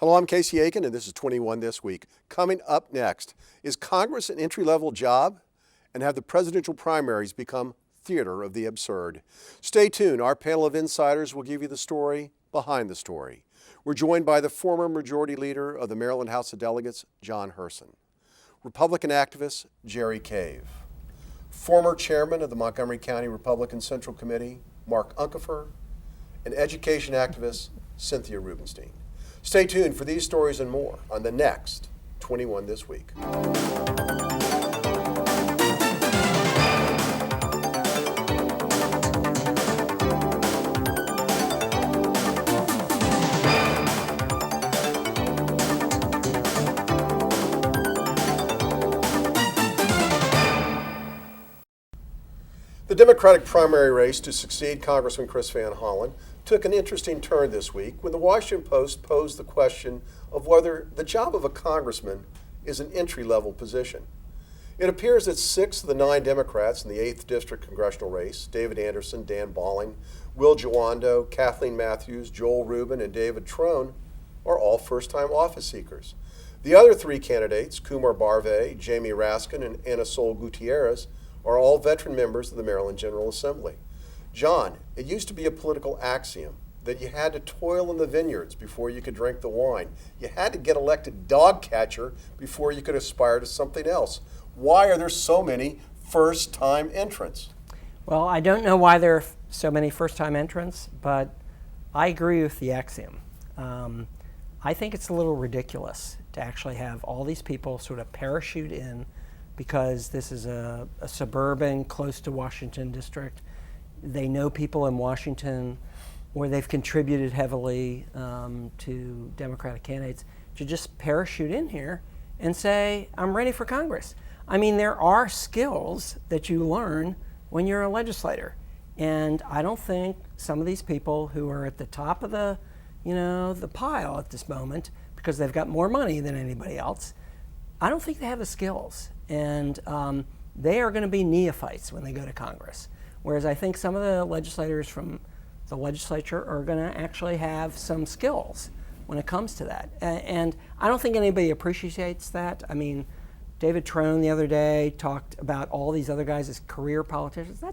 Hello, I'm Casey Aiken, and this is 21 This Week. Coming up next, is Congress an entry-level job? And have the presidential primaries become theater of the absurd? Stay tuned. Our panel of insiders will give you the story behind the story. We're joined by the former Majority Leader of the Maryland House of Delegates, John Hurson, Republican activist Jerry Cave, former Chairman of the Montgomery County Republican Central Committee, Mark Uncapher, and education activist Cynthia Rubenstein. Stay tuned for these stories and more on the next 21 This Week. The Democratic primary race to succeed Congressman Chris Van Hollen took an interesting turn this week when the Washington Post posed the question of whether the job of a congressman is an entry-level position. It appears that 6 of the 9 Democrats in the 8th District Congressional race, David Anderson, Dan Balling, Will Jawando, Kathleen Matthews, Joel Rubin, and David Trone, are all first-time office seekers. The other 3 candidates, Kumar Barve, Jamie Raskin, and Ana Sol Gutierrez, are all veteran members of the Maryland General Assembly. John, it used to be a political axiom that you had to toil in the vineyards before you could drink the wine. You had to get elected dog catcher before you could aspire to something else. Why are there so many first-time entrants? Well, I don't know why there are so many first-time entrants, but I agree with the axiom. I think it's a little ridiculous to actually have all these people sort of parachute in because this is a suburban, close to Washington district. They know people in Washington, or they've contributed heavily to Democratic candidates, to just parachute in here and say, I'm ready for Congress. I mean, there are skills that you learn when you're a legislator. And I don't think some of these people who are at the top of the pile at this moment, because they've got more money than anybody else, I don't think they have the skills. And they are going to be neophytes when they go to Congress. Whereas I think some of the legislators from the legislature are going to actually have some skills when it comes to that. And I don't think anybody appreciates that. I mean, David Trone the other day talked about all these other guys as career politicians.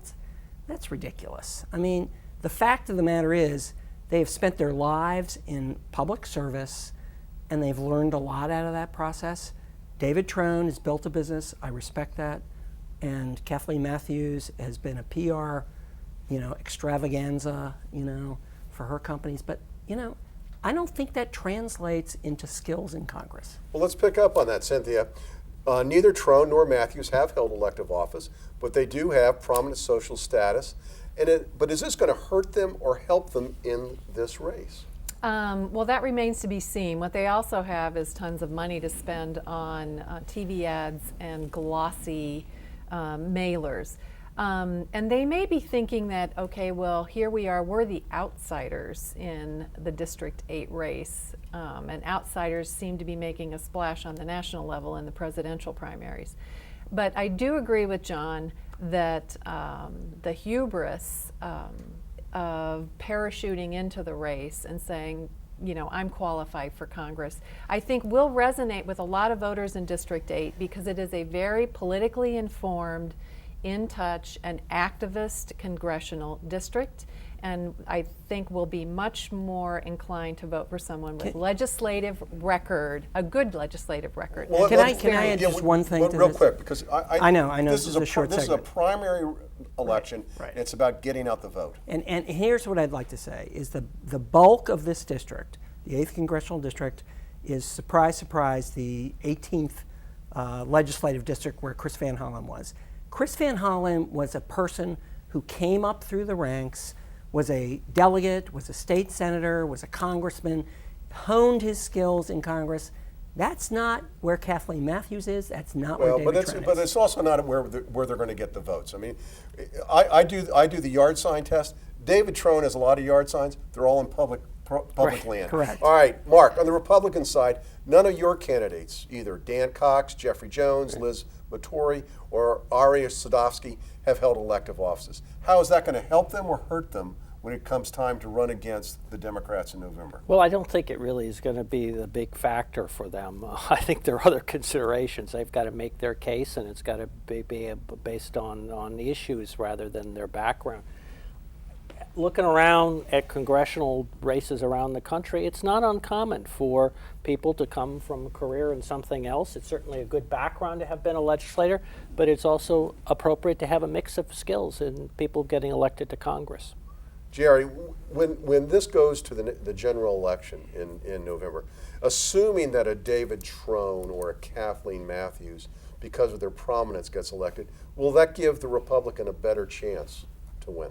That's ridiculous. I mean, the fact of the matter is they have spent their lives in public service and they've learned a lot out of that process. David Trone has built a business. I respect that. And Kathleen Matthews has been a PR, extravaganza, for her companies. But, I don't think that translates into skills in Congress. Well, let's pick up on that, Cynthia. Neither Trone nor Matthews have held elective office, but they do have prominent social status. But is this going to hurt them or help them in this race? Well, that remains to be seen. What they also have is tons of money to spend on TV ads and glossy mailers. And they may be thinking that, okay, well, here we are, we're the outsiders in the District 8 race, and outsiders seem to be making a splash on the national level in the presidential primaries. But I do agree with John that the hubris of parachuting into the race and saying, I'm qualified for Congress, I think will resonate with a lot of voters in District 8 because it is a very politically informed, in touch, and activist congressional district. And I think we'll be much more inclined to vote for someone with legislative record, a good legislative record. Well, can I add just one thing to real this? quick, because I know. This is a short this segment. is a primary election. Right. And it's about getting out the vote. And here's what I'd like to say is the bulk of this district, the 8th Congressional District, is, surprise, surprise, the 18th legislative district where Chris Van Hollen was. Chris Van Hollen was a person who came up through the ranks, was a delegate, was a state senator, was a congressman, honed his skills in Congress. That's not where Kathleen Matthews is. That's not where David Trone is. But it's also not where they're going to get the votes. I mean, I do the yard sign test. David Trone has a lot of yard signs. They're all in public land. Correct. All right, Mark, on the Republican side, none of your candidates, either Dan Cox, Jeffrey Jones, Liz Matory, or Aria Sadovsky, have held elective offices. How is that going to help them or hurt them when it comes time to run against the Democrats in November? Well, I don't think it really is going to be the big factor for them. I think there are other considerations. They've got to make their case, and it's got to be based on the issues rather than their background. Looking around at congressional races around the country, it's not uncommon for people to come from a career in something else. It's certainly a good background to have been a legislator, but it's also appropriate to have a mix of skills in people getting elected to Congress. Jerry, when this goes to the general election in November, assuming that a David Trone or a Kathleen Matthews, because of their prominence, gets elected, will that give the Republican a better chance to win?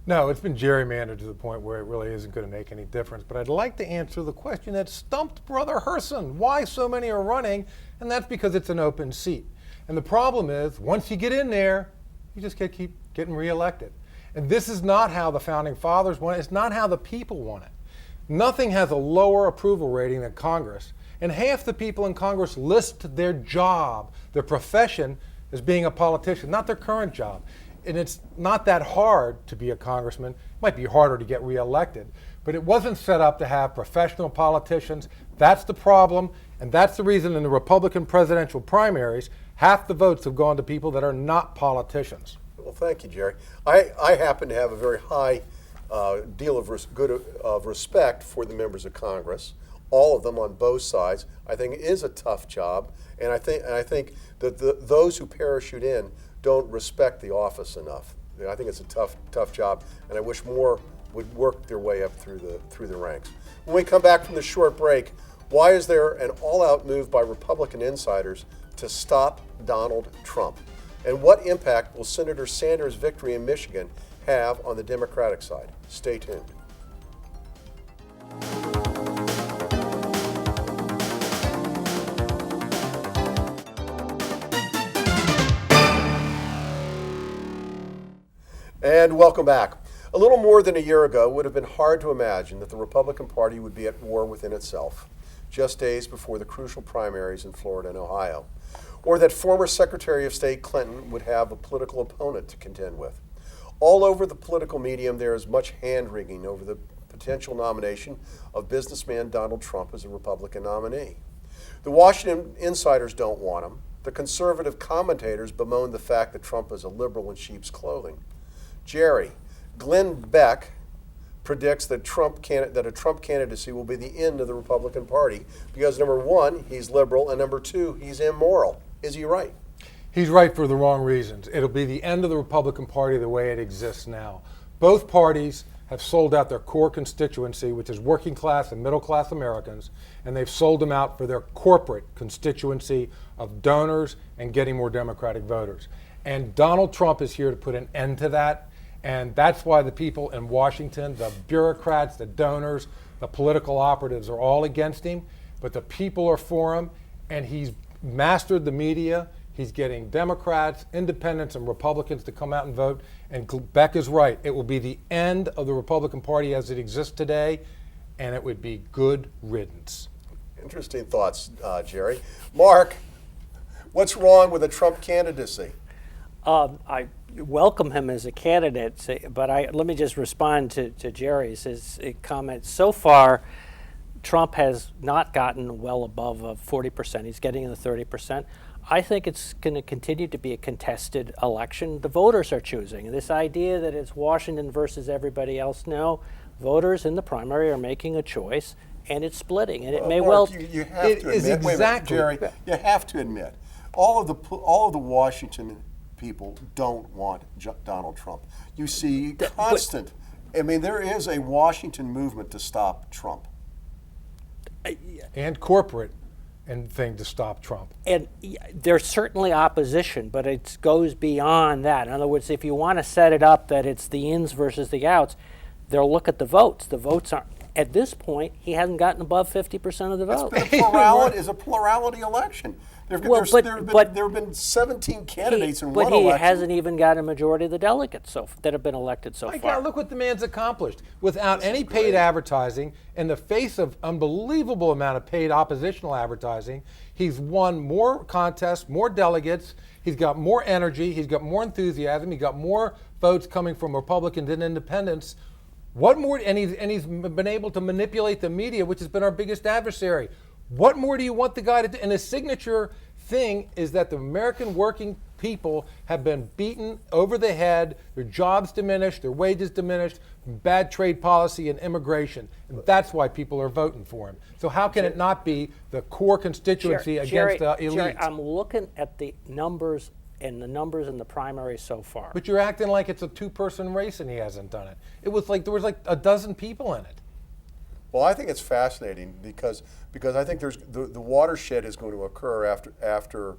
No, it's been gerrymandered to the point where it really isn't going to make any difference. But I'd like to answer the question that stumped Brother Hurson. Why so many are running? And that's because it's an open seat. And the problem is, once you get in there, you just keep getting reelected. And this is not how the Founding Fathers want it. It's not how the people want it. Nothing has a lower approval rating than Congress. And half the people in Congress list their job, their profession, as being a politician, not their current job. And it's not that hard to be a congressman. It might be harder to get reelected, but it wasn't set up to have professional politicians. That's the problem, and that's the reason in the Republican presidential primaries, half the votes have gone to people that are not politicians. Well, thank you, Jerry. I happen to have a very high deal of respect for the members of Congress, all of them on both sides. I think it is a tough job, and I think that those who parachute in don't respect the office enough. I think it's a tough job, and I wish more would work their way up through the ranks. When we come back from the short break, why is there an all-out move by Republican insiders to stop Donald Trump? And what impact will Senator Sanders' victory in Michigan have on the Democratic side? Stay tuned. And welcome back. A little more than a year ago, it would have been hard to imagine that the Republican Party would be at war within itself, just days before the crucial primaries in Florida and Ohio, or that former Secretary of State Clinton would have a political opponent to contend with. All over the political medium, there is much hand-wringing over the potential nomination of businessman Donald Trump as a Republican nominee. The Washington insiders don't want him. The conservative commentators bemoan the fact that Trump is a liberal in sheep's clothing. Jerry, Glenn Beck predicts that a Trump candidacy will be the end of the Republican Party because, number one, he's liberal, and number two, he's immoral. Is he right? He's right for the wrong reasons. It'll be the end of the Republican Party the way it exists now. Both parties have sold out their core constituency, which is working class and middle class Americans, and they've sold them out for their corporate constituency of donors and getting more Democratic voters. And Donald Trump is here to put an end to that. And that's why the people in Washington, the bureaucrats, the donors, the political operatives are all against him. But the people are for him, and he's mastered the media. He's getting Democrats, independents, and Republicans to come out and vote. And Beck is right. It will be the end of the Republican Party as it exists today, and it would be good riddance. Interesting thoughts, Jerry. Mark, what's wrong with the Trump candidacy? I welcome him as a candidate, but let me just respond to Jerry's comment. So far, Trump has not gotten well above 40%. He's getting in the 30%. I think it's going to continue to be a contested election. The voters are choosing. This idea that it's Washington versus everybody else, no. Voters in the primary are making a choice, and it's splitting. And it may Mark, well. You have to admit, exactly. wait a minute, Jerry, you have to admit, all of the Washington people don't want Donald Trump. You see constant. I mean, there is a Washington movement to stop Trump. And corporate and thing to stop Trump. And there's certainly opposition, but it goes beyond that. In other words, if you want to set it up that it's the ins versus the outs, they'll look at the votes. The votes are, at this point, he hasn't gotten above 50% of the vote. It's a plurality election. There have been 17 candidates in one election. But he hasn't even got a majority of the delegates that have been elected so My far. God, look what the man's accomplished. Without any paid advertising, in the face of unbelievable amount of paid oppositional advertising, he's won more contests, more delegates, he's got more energy, he's got more enthusiasm, he's got more votes coming from Republicans and independents. What more? And he's been able to manipulate the media, which has been our biggest adversary. What more do you want the guy to do? And his signature thing is that the American working people have been beaten over the head, their jobs diminished, their wages diminished, bad trade policy and immigration. And that's why people are voting for him. So how can it not be the core constituency against the elite? Jerry, I'm looking at the numbers in the primary so far. But you're acting like it's a two-person race and he hasn't done it. It was like there was like a dozen people in it. Well, I think it's fascinating because I think there's the watershed is going to occur after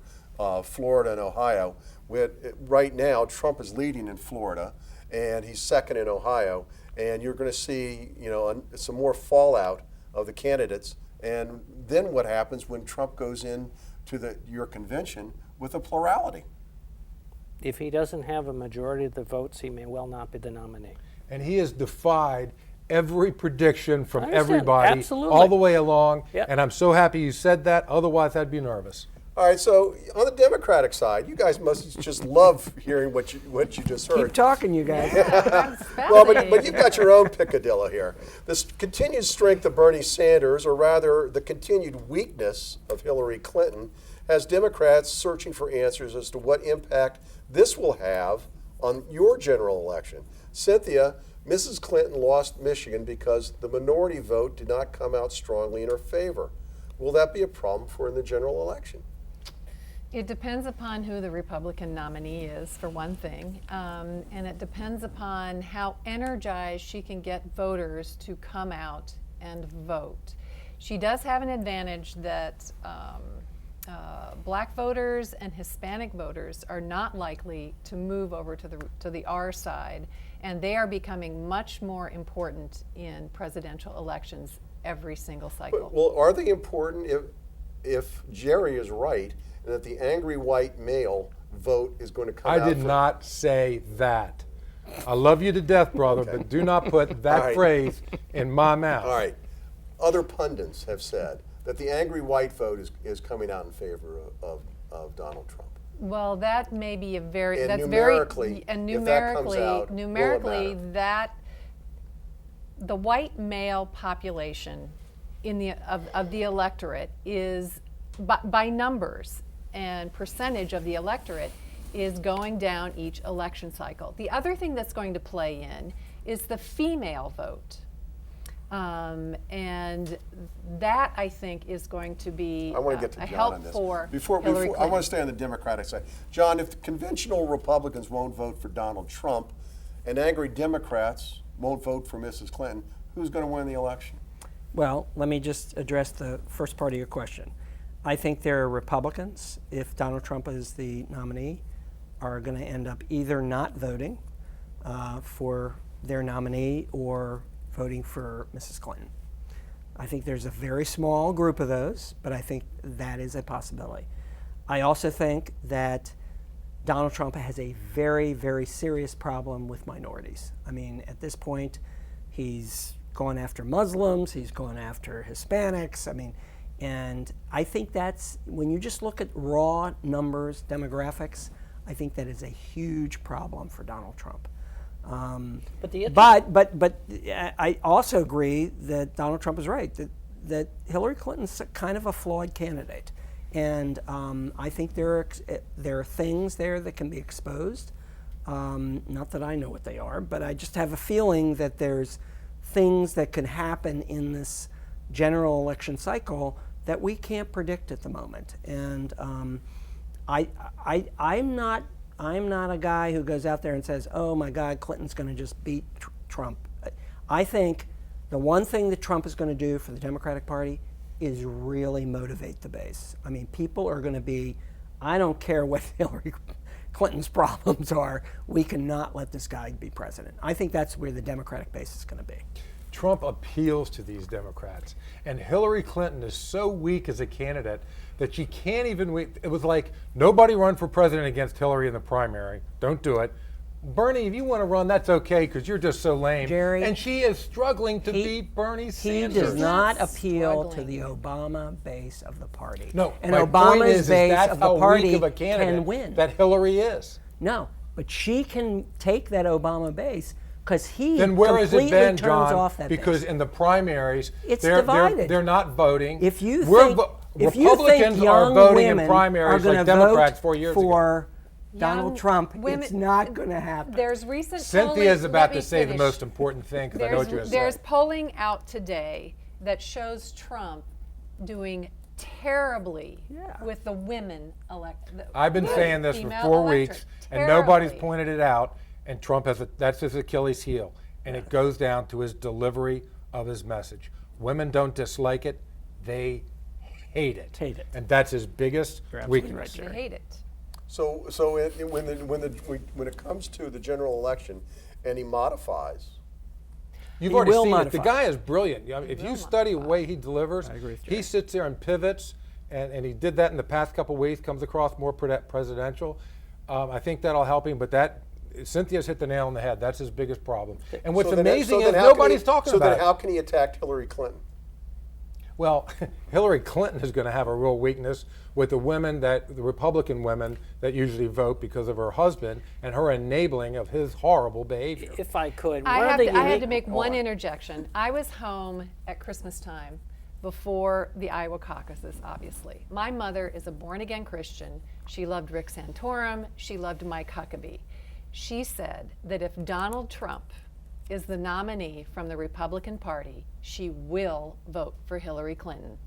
Florida and Ohio. Right now, Trump is leading in Florida, and he's second in Ohio, and you're going to see some more fallout of the candidates. And then what happens when Trump goes in to your convention with a plurality? If he doesn't have a majority of the votes, he may well not be the nominee. And he has defied every prediction from I understand. everybody Absolutely. all the way along. Yep. And I'm so happy you said that. Otherwise, I'd be nervous. All right, so on the Democratic side, you guys must just love hearing what you just heard. Keep talking, you guys. That's Well, but fascinating. you've got your own picadillo here. This continued strength of Bernie Sanders, or rather the continued weakness of Hillary Clinton, has Democrats searching for answers as to what impact this will have on your general election. Cynthia, Mrs. Clinton lost Michigan because the minority vote did not come out strongly in her favor. Will that be a problem for her in the general election? It depends upon who the Republican nominee is, for one thing, and it depends upon how energized she can get voters to come out and vote. She does have an advantage that black voters and Hispanic voters are not likely to move over to the R side, and they are becoming much more important in presidential elections every single cycle. Well, are they important if Jerry is right and that the angry white male vote is going to come out? I did not say that. I love you to death, brother, but do not put that All right. phrase in my mouth. All right. Other pundits have said that the angry white vote is coming out in favor of Donald Trump. Well, that may be a very And that's numerically, very and if that comes numerically out, will it numerically matter? that the white male population of the electorate is by numbers and percentage of the electorate is going down each election cycle. The other thing that's going to play in is the female vote. And that, I think, is going to be I want to get to a John help on this. for Before Hillary I Clinton. want to stay on the Democratic side. John, if the conventional Republicans won't vote for Donald Trump and angry Democrats won't vote for Mrs. Clinton, who's going to win the election? Well, let me just address the first part of your question. I think there are Republicans, if Donald Trump is the nominee, are going to end up either not voting for their nominee or voting for Mrs. Clinton. I think there's a very small group of those, but I think that is a possibility. I also think that Donald Trump has a very, very serious problem with minorities. I mean, at this point, he's gone after Muslims, he's gone after Hispanics. I mean, and I think that's, when you just look at raw numbers, demographics, I think that is a huge problem for Donald Trump. But I also agree that Donald Trump is right, that Hillary Clinton's kind of a flawed candidate. And I think there are things there that can be exposed. Not that I know what they are, but I just have a feeling that there's things that can happen in this general election cycle that we can't predict at the moment. And I'm not a guy who goes out there and says, oh my God, Clinton's going to just beat Trump. I think the one thing that Trump is going to do for the Democratic Party is really motivate the base. I mean, people are going to be, I don't care what Hillary Clinton's problems are, we cannot let this guy be president. I think that's where the Democratic base is going to be. Trump appeals to these Democrats. And Hillary Clinton is so weak as a candidate that she can't even, it was like, nobody run for president against Hillary in the primary. Don't do it. Bernie, if you want to run, that's okay, because you're just so lame. Jerry, and she is struggling to beat Bernie Sanders. He does not Not appeal to struggling. the Obama base of the party. No, and my Obama's point is base that's of the how party weak of a candidate can win. that Hillary is. No, but she can take that Obama base, because he Then where has completely it been, turns John? off that Because base. in the primaries, It's they're divided. not voting. If you We're think, if you Republicans think are young voting in women primaries are like gonna Democrats vote 4 years ago. for Donald Young Trump, women- it's not going to happen. There's recent Cynthia's polling, about let to me say the finish. most important thing because I know what you're going to say. There's polling out today that shows Trump doing terribly with the women I've been saying this for 4 weeks, and nobody's pointed it out. And Trump that's his Achilles heel, and it goes down to his delivery of his message. Women don't dislike it; they hate it. Hate it. And that's his biggest absolutely weakness. right, They hate it. So when it comes to the general election, and he modifies, You've He already will seen modify. it. The guy is brilliant. I mean, if you study the way he delivers, agree with he Jerry. sits there and pivots, and he did that in the past couple weeks. Comes across more presidential. I think that'll help him. But Cynthia's hit the nail on the head. That's his biggest problem. And what's amazing is nobody's talking about So then, it. how can he attack Hillary Clinton? Well, Hillary Clinton is going to have a real weakness with the Republican women that usually vote because of her husband and her enabling of his horrible behavior. If I could, I one of have, the to, I had unique- to make hold one on. interjection. I was home at Christmas time before the Iowa caucuses, obviously. My mother is a born-again Christian. She loved Rick Santorum. She loved Mike Huckabee. She said that if Donald Trump is the nominee from the Republican Party, she will vote for Hillary Clinton.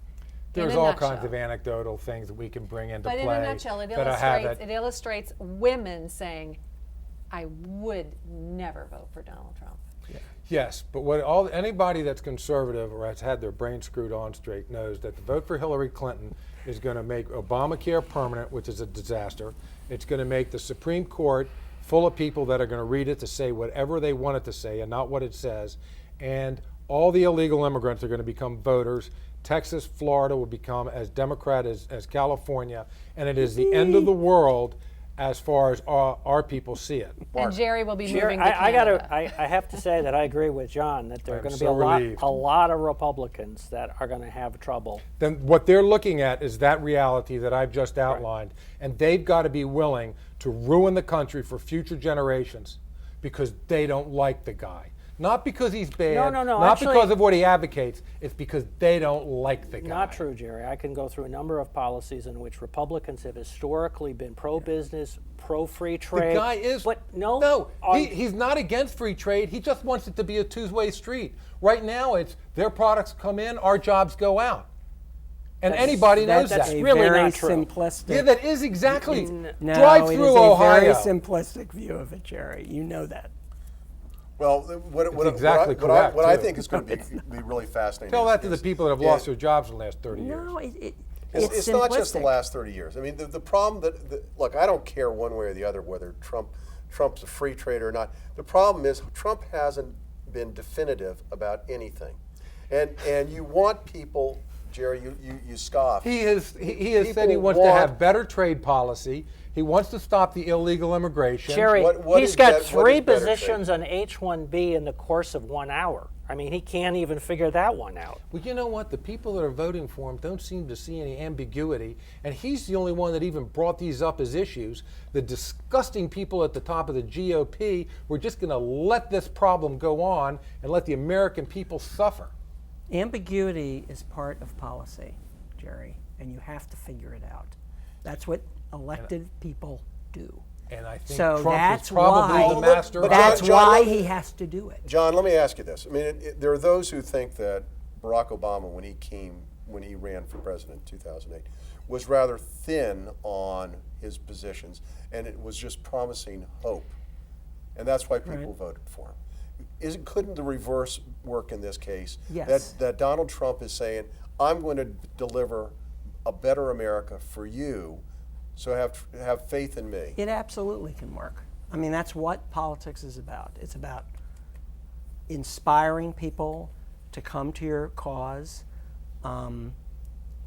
There's In a all nutshell. kinds of anecdotal things that we can bring into But play. in a nutshell, it that I have illustrates women saying, I would never vote for Donald Trump. Yes, but anybody that's conservative or has had their brain screwed on straight knows that the vote for Hillary Clinton is going to make Obamacare permanent, which is a disaster. It's going to make the Supreme Court full of people that are going to read it to say whatever they want it to say and not what it says. And all the illegal immigrants are going to become voters. Texas, Florida will become as Democrat as California. And it is the end of the world as far as our people see it. And Jerry will be Jerry, moving to Canada. I have to say that I agree with John that there are I'm going to be so a relieved. lot of Republicans that are going to have trouble. Then what they're looking at is that reality that I've just outlined, and they've got to be willing to ruin the country for future generations because they don't like the guy. Not because he's bad, No, not actually- because of what he advocates, it's because they don't like the guy. Not true, Jerry. I can go through a number of policies in which Republicans have historically been pro-business, pro-free The trade. guy is. But no, he's not against free trade. He just wants it to be a two-way street. Right now, it's their products come in, our jobs go out. And anybody knows that's that. a really very not true. simplistic. Yeah, that is exactly. No, Drive it through is a Ohio. very simplistic view of it, Jerry. You know that. Well, exactly correct, what I too. think is going to be really fascinating. Tell that to is- the people that have lost their jobs in the last 30 years. No, it's It's not just the simplistic. last 30 years. I mean, the problem look, I don't care one way or the other whether Trump's a free trader or not. The problem is Trump hasn't been definitive about anything, and you want people, Jerry, you scoff. He has said he People wants to want- have better trade policy. He wants to stop the illegal immigration. Jerry, What he's is got what three is better positions on H-1B in the course of 1 hour. I mean, he can't even figure that one out. Well, you know what? The people that are voting for him don't seem to see any ambiguity, and he's the only one that even brought these up as issues. The disgusting people at the top of the GOP were just going to let this problem go on and let the American people suffer. Ambiguity is part of policy, Jerry, and you have to figure it out. That's what elected people do. And I think So Trump that's is probably why the master but of that's John, why let me- he has to do it. John, let me ask you this. I mean, there are those who think that Barack Obama, when he ran for president in 2008, was rather thin on his positions, and it was just promising hope, and that's why people voted for him. Couldn't the reverse work in this case? Yes. That Donald Trump is saying, "I'm going to deliver a better America for you, so have faith in me." It absolutely can work. I mean, that's what politics is about. It's about inspiring people to come to your cause.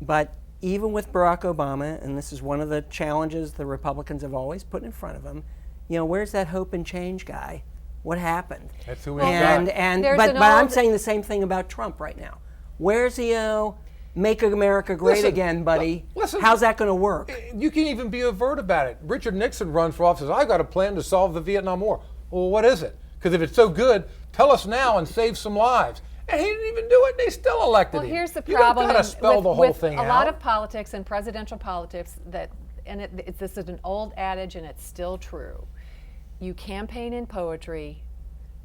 But even with Barack Obama, and this is one of the challenges the Republicans have always put in front of him, where's that hope and change guy? What happened? That's who we've And got. but I'm saying the same thing about Trump right now. Where's the make America great Listen, again, buddy? listen. How's that going to work? You can even be overt about it. Richard Nixon runs for office. I've got a plan to solve the Vietnam War. Well, what is it? Because if it's so good, tell us now and save some lives. And he didn't even do it. They still elected Well, him. here's the You problem gotta spell with, the whole with thing a out. lot of politics and presidential politics this is an old adage and it's still true. You campaign in poetry,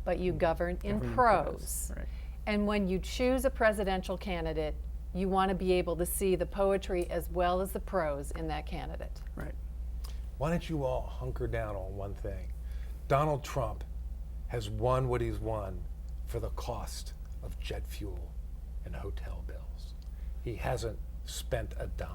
but you govern in prose. Right. And when you choose a presidential candidate, you want to be able to see the poetry as well as the prose in that candidate. Right. Why don't you all hunker down on one thing? Donald Trump has won what he's won for the cost of jet fuel and hotel bills. He hasn't spent a dime.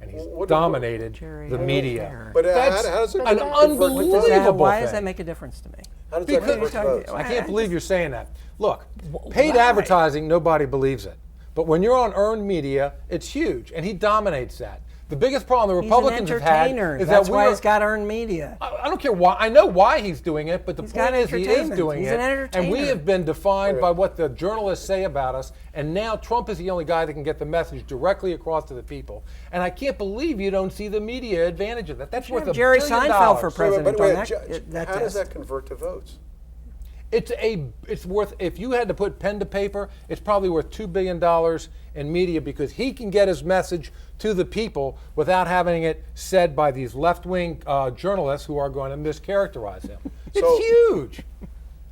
And he's dominated Jerry, the I don't media. care. But That's how does it an convert- unbelievable Why does thing. that make a difference to me? How does that Because- convert to votes? I can't believe you're saying that. Look, paid why? advertising, nobody believes it. But when you're on earned media, it's huge, and he dominates that. The biggest problem the He's Republicans an have had entertainer. is That's that why we're. he's got earned media. I don't care why. I know why he's doing it, but the He's point got is he is entertainment. doing He's it. an And we entertainer. have been defined by what the journalists say about us, and now Trump is the only guy that can get the message directly across to the people. And I can't believe you don't see the media advantage of that. That's worth have $1 Jerry billion. Seinfeld for Wait, president wait, on wait, that how does test. that convert to votes? It's worth, if you had to put pen to paper, it's probably worth $2 billion in media because he can get his message to the people without having it said by these left-wing journalists who are going to mischaracterize him. It's huge.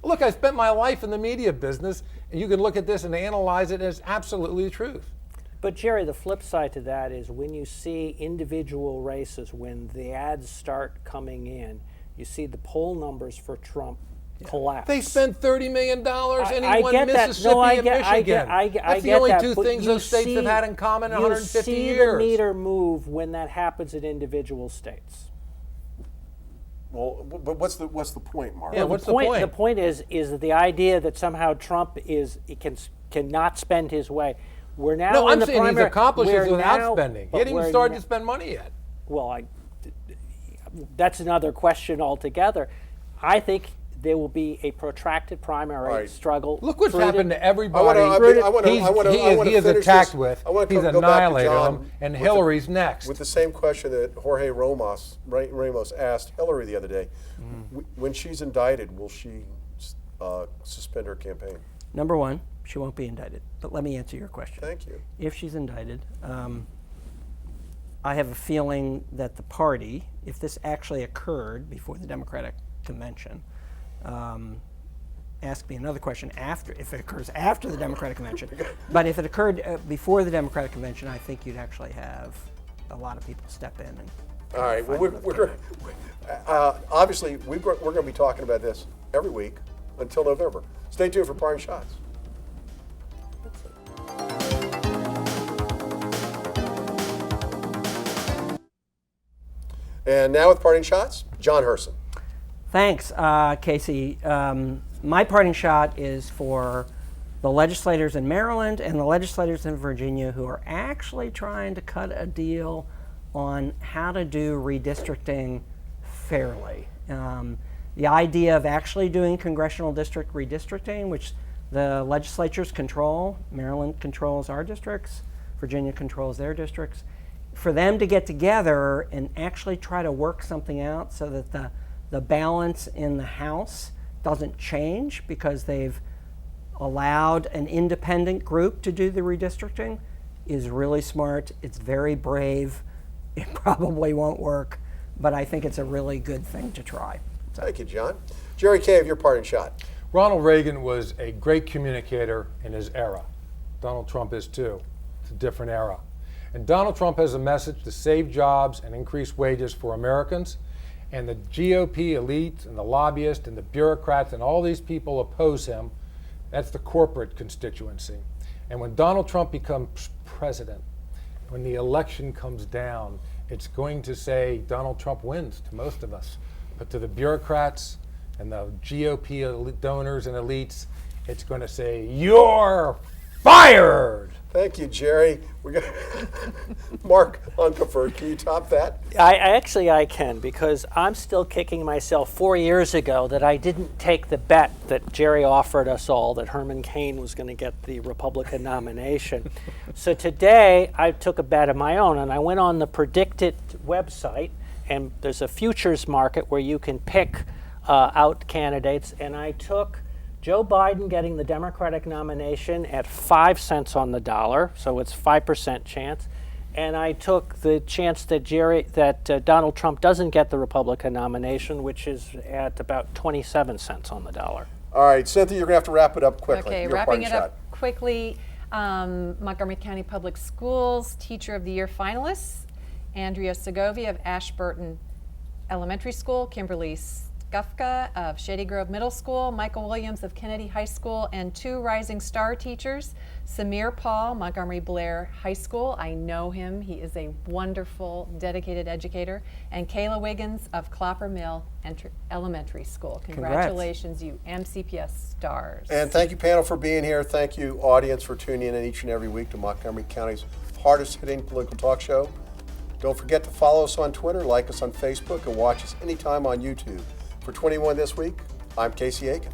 Look, I spent my life in the media business, and you can look at this and analyze it, and it's absolutely the truth. But Jerry, the flip side to that is when you see individual races, when the ads start coming in, you see the poll numbers for Trump collapse. They spent $30 million, and he I won get that. Mississippi No, I and get, I Michigan. get, I That's the get only that, two but things you those states have see- had in common in 150 You see years. the meter move when that happens in individual states. Well, but what's the point, Mark? Yeah, what's the point? The point is that the idea that somehow Trump cannot spend his way. We're now No, in I'm the saying he's primary- accomplished we're it without now- spending. He but hadn't even we're started na- to spend money yet. Well, that's another question altogether. I think there will be a protracted primary Right. struggle. Look what's through the- happened to I everybody. wanna- He is finish attacked this. with. I wanna He's go back to annihilated John him, and with Hillary's next. With the same question that Jorge Ramos asked Hillary the other day. When she's indicted, will she suspend her campaign? Number one, she won't be indicted. But let me answer your question. Thank you. If she's indicted, I have a feeling that the party, if this actually occurred before the Democratic convention, ask me another question if it occurs after the Democratic convention. But if it occurred before the Democratic convention, I think you'd actually have a lot of people step in. And All right. Well, we're obviously we're going to be talking about this every week until November. Stay tuned for Parting Shots. And now with Parting Shots, John Hurson. Thanks, Casey. My parting shot is for the legislators in Maryland and the legislators in Virginia who are actually trying to cut a deal on how to do redistricting fairly. The idea of actually doing congressional district redistricting, which the legislatures control, Maryland controls our districts, Virginia controls their districts, for them to get together and actually try to work something out so that the balance in the House doesn't change because they've allowed an independent group to do the redistricting is really smart. It's very brave. It probably won't work, but I think it's a really good thing to try. So. Thank you, John. Jerry Cave, your Parting Shot. Ronald Reagan was a great communicator in his era. Donald Trump is too. It's a different era. And Donald Trump has a message to save jobs and increase wages for Americans. And the GOP elite and the lobbyists and the bureaucrats and all these people oppose him. That's the corporate constituency. And when Donald Trump becomes president, when the election comes down, it's going to say Donald Trump wins to most of us. But to the bureaucrats and the GOP donors and elites, it's going to say, you're fired! Thank you, Jerry. We got Mark Uncapher. Can you top that? I can, because I'm still kicking myself 4 years ago that I didn't take the bet that Jerry offered us all that Herman Cain was going to get the Republican nomination. So today I took a bet of my own, and I went on the Predicted website, and there's a futures market where you can pick out candidates, and I took Joe Biden getting the Democratic nomination at 5 cents on the dollar, so it's 5% chance. And I took the chance that Donald Trump doesn't get the Republican nomination, which is at about 27 cents on the dollar. All right, Cynthia, you're going to have to wrap it up quickly. Okay, Your wrapping parting it shot. up quickly. Montgomery County Public Schools Teacher of the Year finalists: Andrea Segovia of Ashburton Elementary School, Kimberly Skufka of Shady Grove Middle School, Michael Williams of Kennedy High School, and 2 Rising Star teachers, Samir Paul, Montgomery Blair High School. I know him. He is a wonderful, dedicated educator. And Kayla Wiggins of Clapper Mill Elementary School. Congratulations, you MCPS stars. And thank you, panel, for being here. Thank you, audience, for tuning in each and every week to Montgomery County's hardest-hitting political talk show. Don't forget to follow us on Twitter, like us on Facebook, and watch us anytime on YouTube. For 21 This Week, I'm Casey Aiken.